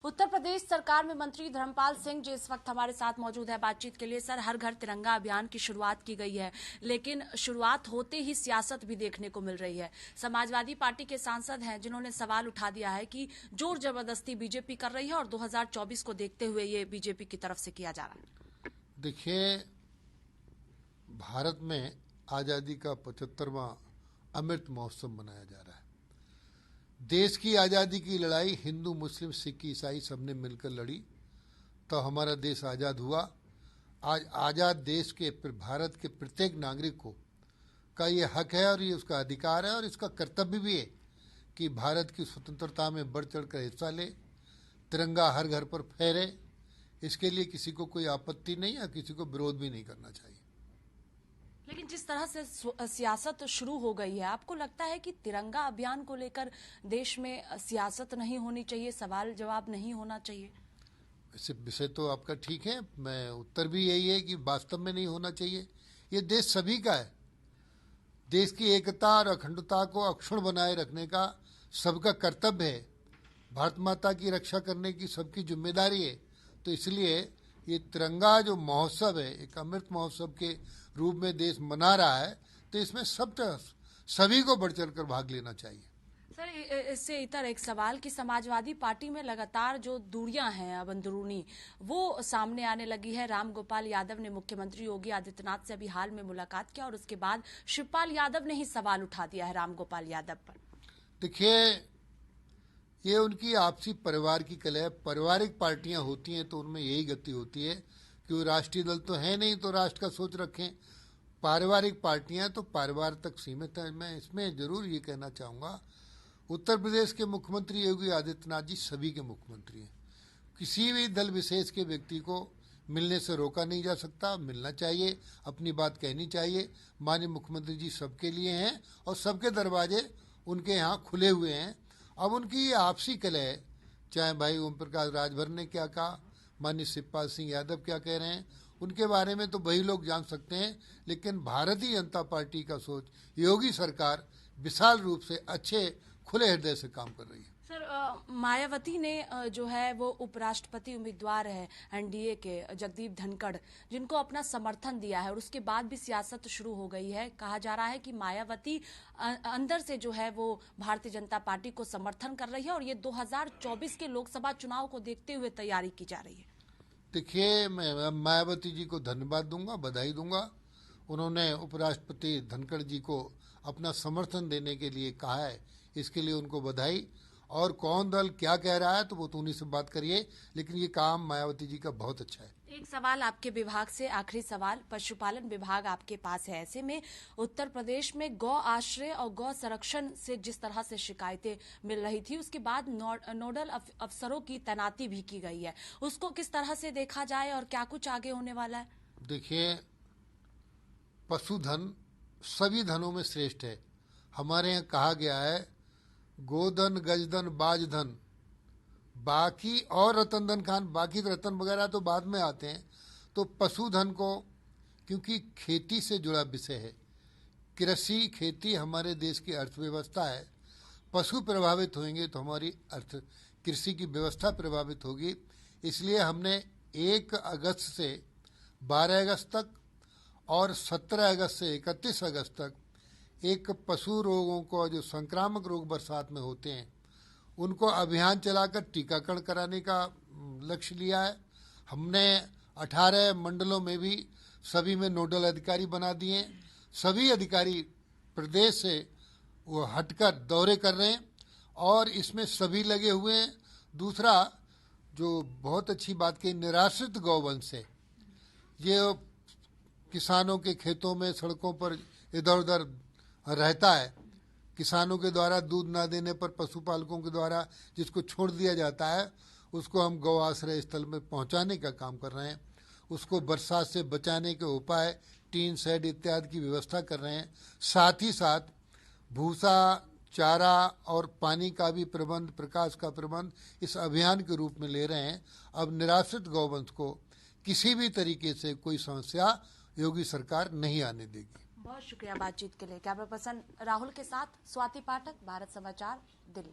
उत्तर प्रदेश सरकार में मंत्री धर्मपाल सिंह जी इस वक्त हमारे साथ मौजूद है बातचीत के लिए। सर, हर घर तिरंगा अभियान की शुरुआत की गई है, लेकिन शुरुआत होते ही सियासत भी देखने को मिल रही है। समाजवादी पार्टी के सांसद हैं जिन्होंने सवाल उठा दिया है कि जोर जबरदस्ती बीजेपी कर रही है और 2024 को देखते हुए ये बीजेपी की तरफ से किया जा रहा है। देखिए, भारत में आज़ादी का 75वां अमृत महोत्सव मनाया जा रहा है। देश की आज़ादी की लड़ाई हिंदू, मुस्लिम, सिख, ईसाई सबने मिलकर लड़ी तो हमारा देश आज़ाद हुआ। आज आज़ाद देश के भारत के प्रत्येक नागरिक को का ये हक है और ये उसका अधिकार है और इसका कर्तव्य भी है कि भारत की स्वतंत्रता में बढ़ चढ़ कर हिस्सा ले, तिरंगा हर घर पर फहरे। इसके लिए किसी को कोई आपत्ति नहीं है, किसी को विरोध भी नहीं करना चाहिए। लेकिन जिस तरह से सियासत शुरू हो गई है, आपको लगता है कि तिरंगा अभियान को लेकर देश में सियासत नहीं होनी चाहिए, सवाल जवाब नहीं होना चाहिए? वैसे विषय तो आपका ठीक है, मैं उत्तर भी यही है कि वास्तव में नहीं होना चाहिए। ये देश सभी का है। देश की एकता और अखंडता को अक्षुण्ण बनाए रखने का सबका कर्तव्य है। भारत माता की रक्षा करने की सबकी जिम्मेदारी है। तो इसलिए ये तिरंगा जो महोत्सव है, एक अमृत महोत्सव के रूप में देश मना रहा है, तो इसमें सभी को बढ़ चढ़ कर भाग लेना चाहिए। सर, इससे इतर एक सवाल कि समाजवादी पार्टी में लगातार जो दूरियां हैं अब अंदरूनी, वो सामने आने लगी है। रामगोपाल यादव ने मुख्यमंत्री योगी आदित्यनाथ से अभी हाल में मुलाकात किया और उसके बाद शिवपाल यादव ने ही सवाल उठा दिया है रामगोपाल यादव पर। देखिए, ये उनकी आपसी परिवार की कलह है। पारिवारिक पार्टियां होती हैं तो उनमें यही गति होती है कि वो राष्ट्रीय दल तो है नहीं तो राष्ट्र का सोच रखें। पारिवारिक पार्टियां तो परिवार तक सीमित है। मैं इसमें जरूर ये कहना चाहूँगा, उत्तर प्रदेश के मुख्यमंत्री योगी आदित्यनाथ जी सभी के मुख्यमंत्री हैं। किसी भी दल विशेष के व्यक्ति को मिलने से रोका नहीं जा सकता, मिलना चाहिए, अपनी बात कहनी चाहिए। माननीय मुख्यमंत्री जी सबके लिए हैं और सबके दरवाजे उनके यहाँ खुले हुए हैं। अब उनकी ये आपसी कलह है, चाहे भाई ओम प्रकाश राजभर ने क्या कहा, माननीय शिवपाल सिंह यादव क्या कह रहे हैं, उनके बारे में तो वही लोग जान सकते हैं। लेकिन भारतीय जनता पार्टी का सोच, योगी सरकार विशाल रूप से अच्छे खुले हृदय से काम कर रही है। सर, मायावती ने जो है वो उपराष्ट्रपति उम्मीदवार है एनडीए के जगदीप धनखड़, जिनको अपना समर्थन दिया है और उसके बाद भी सियासत शुरू हो गई है। कहा जा रहा है कि मायावती अंदर से जो है वो भारतीय जनता पार्टी को समर्थन कर रही है और ये 2024 के लोकसभा चुनाव को देखते हुए तैयारी की जा रही है। देखिए, मैं मायावती जी को धन्यवाद दूंगा, बधाई दूंगा। उन्होंने उपराष्ट्रपति धनखड़ जी को अपना समर्थन देने के लिए कहा है, इसके लिए उनको बधाई। और कौन दल क्या कह रहा है तो वो तो उन्हीं से बात करिए, लेकिन ये काम मायावती जी का बहुत अच्छा है। एक सवाल आपके विभाग से, आखिरी सवाल। पशुपालन विभाग आपके पास है, ऐसे में उत्तर प्रदेश में गौ आश्रय और गौ संरक्षण से जिस तरह से शिकायतें मिल रही थी, उसके बाद नोडल अफसरों की तैनाती भी की गई है, उसको किस तरह से देखा जाए और क्या कुछ आगे होने वाला है? देखिए, पशुधन सभी धनों में श्रेष्ठ है। हमारे यहाँ कहा गया है, गोधन, गजधन, बाजधन, बाकी और रतन धन खान। बाकी तो रतन वगैरह तो बाद में आते हैं। तो पशुधन को, क्योंकि खेती से जुड़ा विषय है, कृषि खेती हमारे देश की अर्थव्यवस्था है। पशु प्रभावित होंगे तो हमारी कृषि की व्यवस्था प्रभावित होगी। इसलिए हमने 1 अगस्त से 12 अगस्त तक और 17 अगस्त से 31 अगस्त तक एक पशु रोगों को, जो संक्रामक रोग बरसात में होते हैं, उनको अभियान चलाकर टीकाकरण कराने का लक्ष्य लिया है। हमने 18 मंडलों में भी सभी में नोडल अधिकारी बना दिए। सभी अधिकारी प्रदेश से वो हटकर दौरे कर रहे हैं और इसमें सभी लगे हुए हैं। दूसरा, जो बहुत अच्छी बात की, निराश्रित गौवंश है, ये किसानों के खेतों में, सड़कों पर इधर उधर रहता है। किसानों के द्वारा दूध ना देने पर पशुपालकों के द्वारा जिसको छोड़ दिया जाता है, उसको हम गौ आश्रय स्थल में पहुंचाने का काम कर रहे हैं। उसको बरसात से बचाने के उपाय, टीन शेड इत्यादि की व्यवस्था कर रहे हैं। साथ ही साथ भूसा, चारा और पानी का भी प्रबंध, प्रकाश का प्रबंध इस अभियान के रूप में ले रहे हैं। अब निराश्रित गौवंश को किसी भी तरीके से कोई समस्या योगी सरकार नहीं आने देगी। बहुत शुक्रिया बातचीत के लिए। कैमरा पर्सन राहुल के साथ स्वाति पाठक, भारत समाचार, दिल्ली।